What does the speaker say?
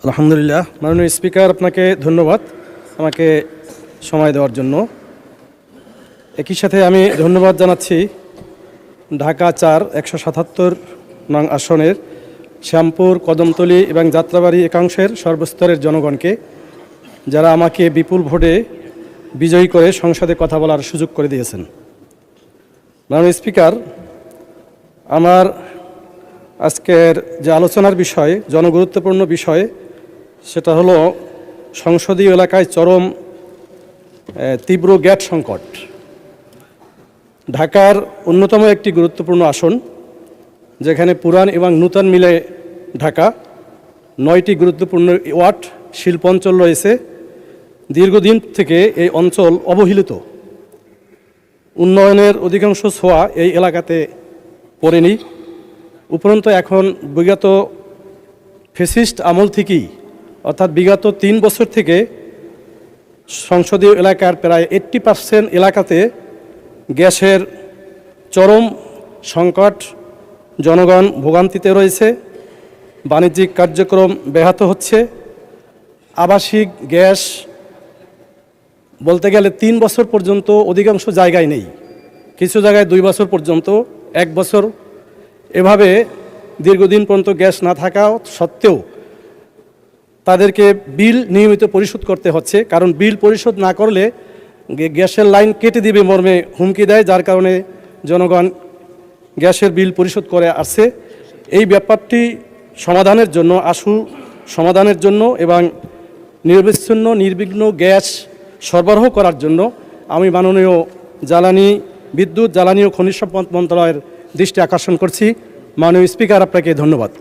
আলহামদুলিল্লাহ। মাননীয় স্পিকার, আপনাকে ধন্যবাদ আমাকে সময় দেওয়ার জন্য। একই সাথে আমি ধন্যবাদ জানাচ্ছি ঢাকা ৪ ১৭৭ নং আসনের শ্যামপুর, কদমতলী এবং যাত্রাবাড়ি একাংশের সর্বস্তরের জনগণকে, যারা আমাকে বিপুল ভোটে বিজয়ী করে সংসদে কথা বলার সুযোগ করে দিয়েছেন। মাননীয় স্পিকার, আমার আজকের যে আলোচনার বিষয়, জনগুরুত্বপূর্ণ বিষয়, সেটা হলো সংসদীয় এলাকায় চরম তীব্র গ্যাস সংকট। ঢাকার অন্যতম একটি গুরুত্বপূর্ণ আসন, যেখানে পুরান এবং নূতন মিলে ঢাকা, 9টি গুরুত্বপূর্ণ ওয়ার্ড, শিল্প অঞ্চল রয়েছে। দীর্ঘদিন থেকে এই অঞ্চল অবহেলিত। উন্নয়নের অধিকাংশ ছোঁয়া এই এলাকাতে পড়েনি। উপরন্তু এখন বিগত ফ্যাসিস্ট আমল থেকেই, অর্থাৎ বিগত 3 বছর থেকে সংসদীয় এলাকার প্রায় 80% এলাকাতে গ্যাসের চরম সংকট, জনগণ ভোগান্তিতে রয়েছে, বাণিজ্যিক কার্যক্রম ব্যাহত হচ্ছে। আবাসিক গ্যাস বলতে গেলে 3 বছর পর্যন্ত অধিকাংশ জায়গায় নেই, কিছু জায়গায় 2 বছর পর্যন্ত, 1 বছর, এভাবে দীর্ঘদিন পর্যন্ত গ্যাস না থাকা সত্ত্বেও তাদেরকে বিল নিয়মিত পরিশোধ করতে হচ্ছে। কারণ বিল পরিশোধ না করলে গ্যাসের লাইন কেটে দিবে মর্মে হুমকি দেয়, যার কারণে জনগণ গ্যাসের বিল পরিশোধ করে আসছে। এই ব্যাপারটি সমাধানের জন্য, সমাধানের জন্য এবং নিরবিচ্ছিন্ন নির্বিঘ্ন গ্যাস সরবরাহ করার জন্য আমি মাননীয় বিদ্যুৎ, জ্বালানি ও খনিজ সম্পদ মন্ত্রণালয়ের দৃষ্টি আকর্ষণ করছি। মাননীয় স্পিকার, আপনাকে ধন্যবাদ।